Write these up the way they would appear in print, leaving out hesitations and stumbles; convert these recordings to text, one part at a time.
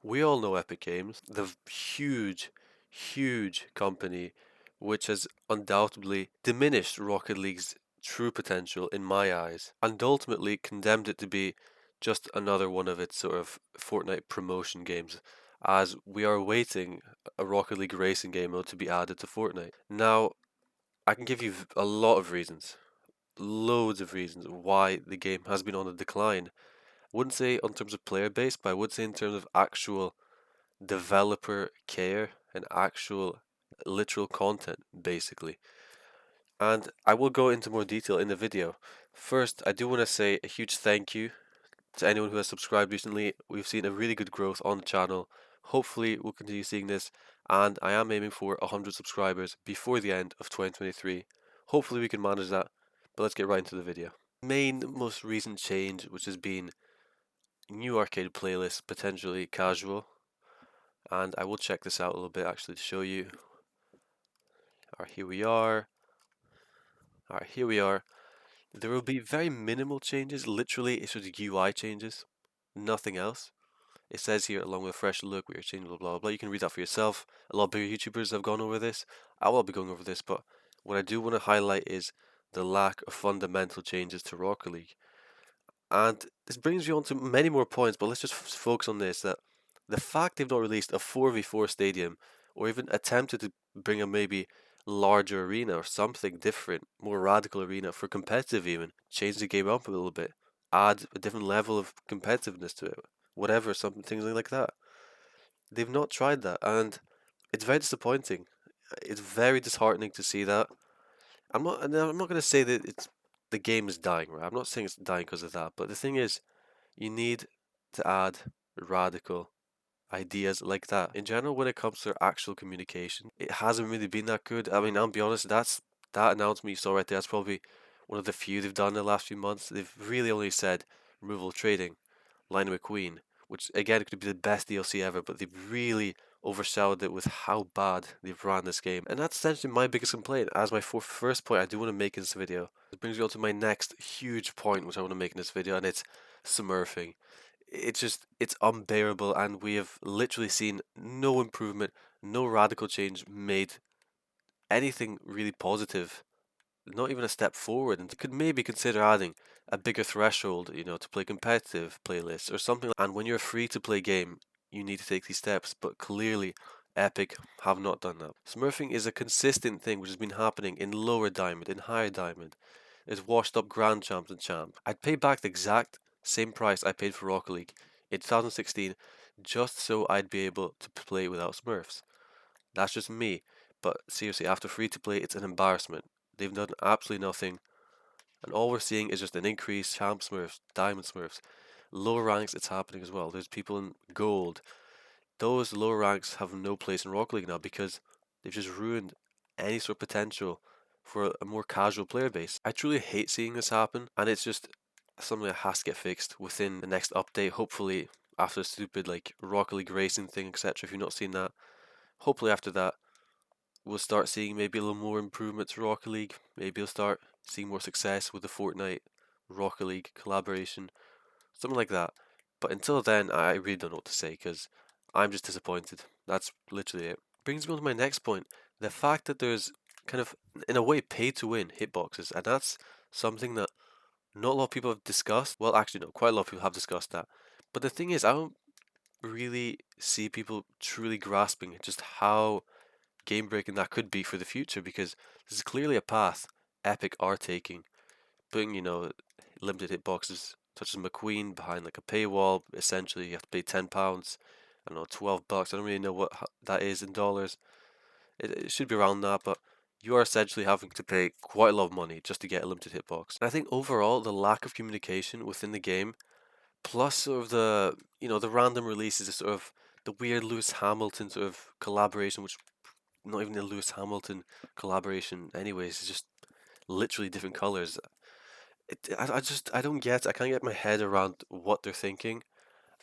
We all know Epic Games, the huge, huge company which has undoubtedly diminished Rocket League's true potential in my eyes, and ultimately condemned it to be just another one of its sort of Fortnite promotion games, as we are awaiting a Rocket League racing game mode to be added to Fortnite. Now, I can give you a lot of reasons, loads of reasons why the game has been on the decline. Wouldn't say in terms of player base, but I would say in terms of actual developer care and actual literal content, basically. And I will go into more detail in the video. First, I do want to say a huge thank you to anyone who has subscribed recently. We've seen a really good growth on the channel. Hopefully, we'll continue seeing this, and I am aiming for 100 subscribers before the end of 2023. Hopefully, we can manage that, but let's get right into the video. Main, most recent change, which has been new arcade playlists, potentially casual, and I will check this out a little bit actually to show you. Alright, here we are. Alright, here we are. There will be very minimal changes, literally it's just UI changes, nothing else. It says here, along with a fresh look, we are changing blah blah blah. You can read that for yourself. A lot of bigger YouTubers have gone over this. I will be going over this, but what I do want to highlight is the lack of fundamental changes to Rocket League. And this brings you on to many more points, but let's just focus on this, that the fact they've not released a 4v4 stadium or even attempted to bring a maybe larger arena or something different, more radical arena for competitive even, change the game up a little bit, add a different level of competitiveness to it, whatever, something things like that. They've not tried that, and it's very disappointing. It's very disheartening to see that. I'm not going to say that it's the game is dying, right? I'm not saying it's dying because of that, but the thing is, you need to add radical ideas like that. In general, when it comes to actual communication, it hasn't really been that good. I mean, I'll be honest, that announcement you saw right there, that's probably one of the few they've done in the last few months. They've really only said removal of trading, Lightning McQueen, which again could be the best DLC ever, but they've really overshadowed it with how bad they've ran this game. And that's essentially my biggest complaint. As my first point I do want to make in this video, it brings me on to my next huge point which I want to make in this video, and it's Smurfing. It's unbearable, and we have literally seen no improvement, no radical change made, anything really positive, not even a step forward. And could maybe consider adding a bigger threshold, to play competitive playlists or something. And when you're a free to play game, you need to take these steps, but clearly Epic have not done that. Smurfing is a consistent thing which has been happening in lower diamond, in higher diamond. There's washed up grand champs and champ. I'd pay back the exact same price I paid for Rocket League in 2016 just so I'd be able to play without Smurfs. That's just me, but seriously, after free to play, it's an embarrassment. They've done absolutely nothing, and all we're seeing is just an increase. Champ Smurfs, Diamond Smurfs, lower ranks, it's happening as well. There's people in gold. Those lower ranks have no place in Rocket League now because they've just ruined any sort of potential for a more casual player base. I truly hate seeing this happen, and it's just something that has to get fixed within the next update. Hopefully, after the stupid like Rocket League racing thing, etc. If you've not seen that, hopefully after that we'll start seeing maybe a little more improvement to Rocket League. Maybe we'll start seeing more success with the Fortnite Rocket League collaboration, something like that. But until then, I really don't know what to say because I'm just disappointed. That's literally it. Brings me on to my next point, the fact that there's kind of, in a way, pay to win hitboxes, and that's something that not a lot of people have discussed. Well, actually, no, quite a lot of people have discussed that. But the thing is, I don't really see people truly grasping just how game breaking that could be for the future, because this is clearly a path Epic are taking, putting, limited hitboxes such as McQueen behind like a paywall. Essentially, you have to pay £10. I don't know, $12. I don't really know what that is in dollars. It should be around that, but you are essentially having to pay quite a lot of money just to get a limited hitbox. And I think overall, the lack of communication within the game, plus sort of the random releases, sort of the weird Lewis Hamilton sort of collaboration, which not even the Lewis Hamilton collaboration anyways, it's just literally different colors. I don't get, I can't get my head around what they're thinking.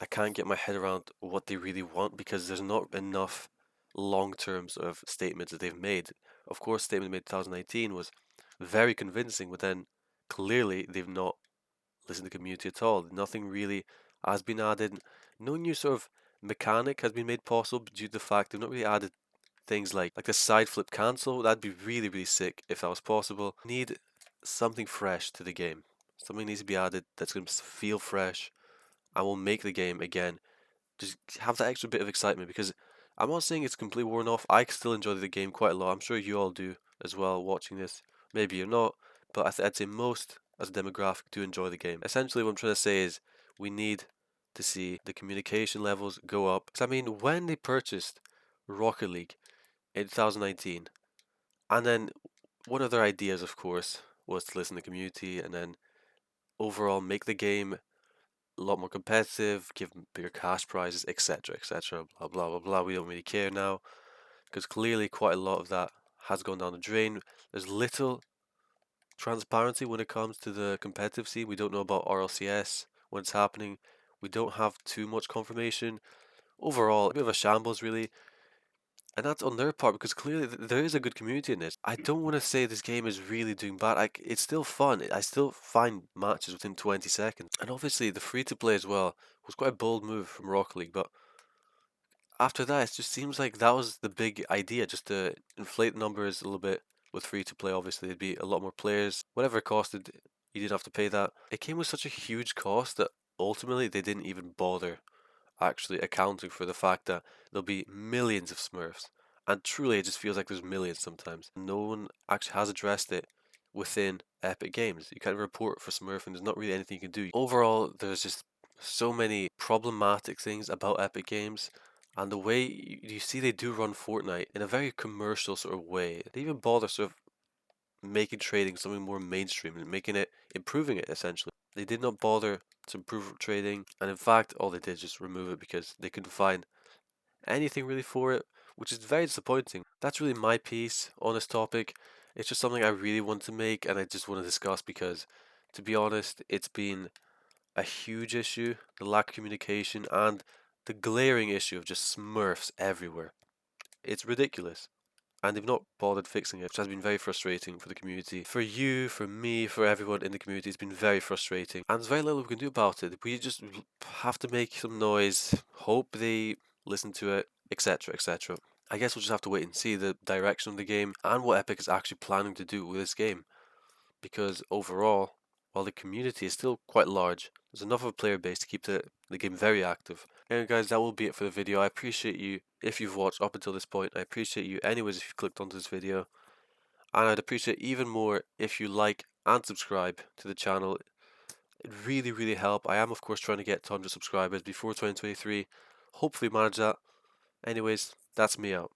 I can't get my head around what they really want because there's not enough long-term sort of statements that they've made. Of course, statement made in 2019 was very convincing, but then clearly they've not listened to the community at all. Nothing really has been added. No new sort of mechanic has been made possible due to the fact they've not really added things like the side flip cancel. That'd be really, really sick if that was possible. Need something fresh to the game. Something needs to be added that's going to feel fresh and will make the game again just have that extra bit of excitement, because I'm not saying it's completely worn off. I still enjoy the game quite a lot. I'm sure you all do as well watching this. Maybe you're not, but I'd say most as a demographic do enjoy the game. Essentially, what I'm trying to say is we need to see the communication levels go up. 'Cause I mean, when they purchased Rocket League in 2019, and then one of their ideas, of course, was to listen to the community and then overall make the game a lot more competitive, give bigger cash prizes, etc., etc. Blah blah blah blah. We don't really care now because clearly quite a lot of that has gone down the drain. There's little transparency when it comes to the competitive scene. We don't know about RLCS when it's happening. We don't have too much confirmation. Overall, a bit of a shambles, really. And that's on their part because clearly there is a good community in this. I don't want to say this game is really doing bad. Like, it's still fun. I still find matches within 20 seconds. And obviously the free to play as well was quite a bold move from Rocket League. But after that, it just seems like that was the big idea, just to inflate numbers a little bit with free to play. Obviously, there'd be a lot more players. Whatever it costed, you didn't have to pay that. It came with such a huge cost that ultimately they didn't even bother actually accounting for the fact that there'll be millions of Smurfs. And truly, it just feels like there's millions sometimes. No one actually has addressed it within Epic Games. You can't report for Smurfing, there's not really anything you can do. Overall, there's just so many problematic things about Epic Games. And the way you see they do run Fortnite in a very commercial sort of way. They even bother sort of making trading something more mainstream and making it, improving it essentially. They did not bother to improve trading, and in fact, all they did is just remove it because they couldn't find anything really for it, which is very disappointing. That's really my piece on this topic. It's just something I really want to make and I just want to discuss because, to be honest, it's been a huge issue, the lack of communication and the glaring issue of just Smurfs everywhere. It's ridiculous. And they've not bothered fixing it, which has been very frustrating for the community. For you, for me, for everyone in the community, it's been very frustrating. And there's very little we can do about it. We just have to make some noise, hope they listen to it, etc., etc. I guess we'll just have to wait and see the direction of the game and what Epic is actually planning to do with this game. Because overall, while the community is still quite large, there's enough of a player base to keep the game very active. Anyway guys, that will be it for the video. I appreciate you if you've watched up until this point. I appreciate you anyways if you clicked onto this video. And I'd appreciate even more if you like and subscribe to the channel. It really, really help. I am of course trying to get to 100 subscribers before 2023. Hopefully manage that. Anyways, that's me out.